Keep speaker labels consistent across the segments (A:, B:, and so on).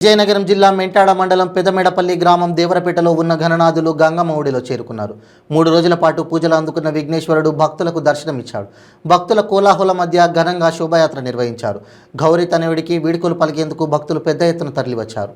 A: విజయనగరం జిల్లా మెంటాడ మండలం పెదమెడపల్లి గ్రామం దేవరపేటలో ఉన్న ఘననాథులు గంగమ్మ ఒడిలో చేరుకున్నారు. 3 రోజుల పాటు పూజలు అందుకున్న విఘ్నేశ్వరుడు భక్తులకు దర్శనమిచ్చాడు. భక్తుల కోలాహల మధ్య ఘనంగా శోభాయాత్ర నిర్వహించారు. గౌరీ తనయుడికి వీడ్కోలు పలికేందుకు భక్తులు పెద్ద ఎత్తున తరలివచ్చారు.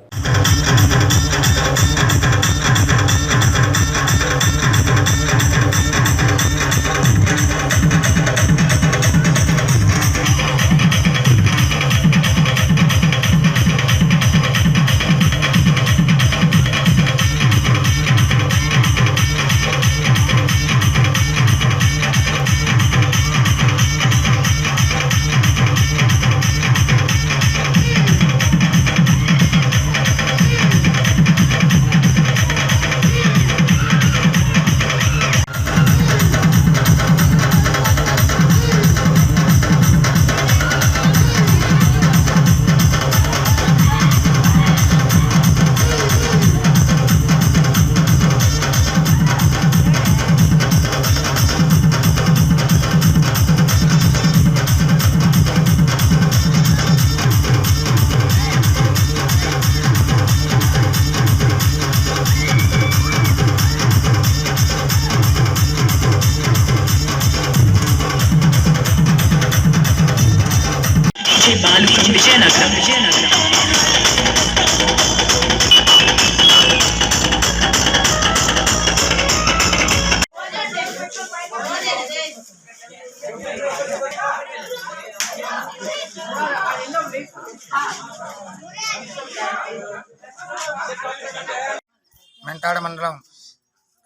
B: మెంటాడ మండలం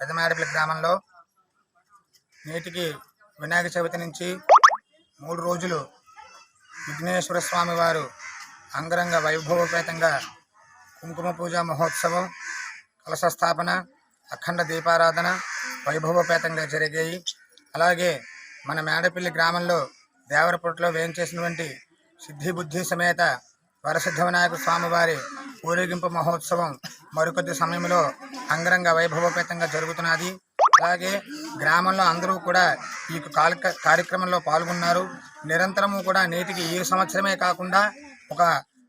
B: పెదమెడపల్లి గ్రామంలో నేటికి వినాయక చవితి నుంచి 3 రోజులు విఘ్నేశ్వర స్వామి వారు అంగరంగ వైభవోపేతంగా కుంకుమ పూజ మహోత్సవం, కలశ స్థాపన, అఖండ దీపారాధన వైభవోపేతంగా జరిగాయి. అలాగే మన మేడపల్లి గ్రామంలో దేవరపేటలో వేయించేసినటువంటి సిద్ధి బుద్ధి సమేత వరసిద్ధ వినాయక స్వామివారి ఊరేగింపు మహోత్సవం మరికొద్ది సమయంలో అంగరంగ వైభవోపేతంగా జరుగుతున్నది. అలాగే గ్రామంలో అందరూ కూడా ఈ కార్యక్రమంలో పాల్గొన్నారు. నిరంతరము కూడా నేటికి ఈ సంవత్సరమే కాకుండా ఒక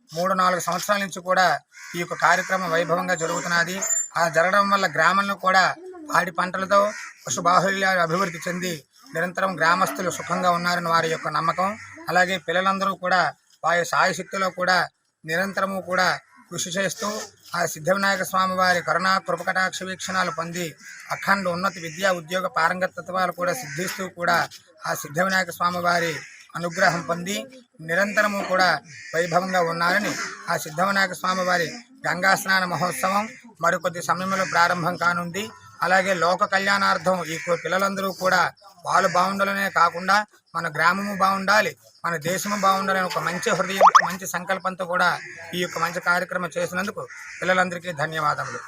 B: 3-4 సంవత్సరాల నుంచి కూడా ఈ యొక్క కార్యక్రమం వైభవంగా జరుగుతున్నది. ఆ జరగడం వల్ల గ్రామంలో కూడా పాడి పంటలతో పశుబాహుళ్యాలు అభివృద్ధి చెంది నిరంతరం గ్రామస్తులు సుఖంగా ఉన్నారని వారి యొక్క నమ్మకం. అలాగే పిల్లలందరూ కూడా వారి సాయశక్తిలో కూడా నిరంతరము కూడా కృషి చేస్తూ ఆ సిద్ధ వినాయక స్వామి వారి కరుణా కృపకటాక్ష వీక్షణాలు పొంది అఖండ ఉన్నత విద్యా ఉద్యోగ పారంగతత్వాలు కూడా సిద్ధిస్తూ కూడా ఆ సిద్ధ వినాయక స్వామి వారి అనుగ్రహం పొంది నిరంతరము కూడా వైభవంగా ఉన్నారని ఆ సిద్ధ వినాయక స్వామి వారి గంగా స్నాన మహోత్సవం మరికొద్ది సమయంలో ప్రారంభం కానుంది. అలాగే లోక కళ్యాణార్థం ఈ పిల్లలందరూ కూడా వాళ్ళు బాగుండాలనే కాకుండా మన గ్రామము బాగుండాలి, మన దేశము బాగుండాలని ఒక మంచి హృదయం, మంచి సంకల్పంతో కూడా ఈ యొక్క మంచి కార్యక్రమం చేసినందుకు పిల్లలందరికీ ధన్యవాదములు.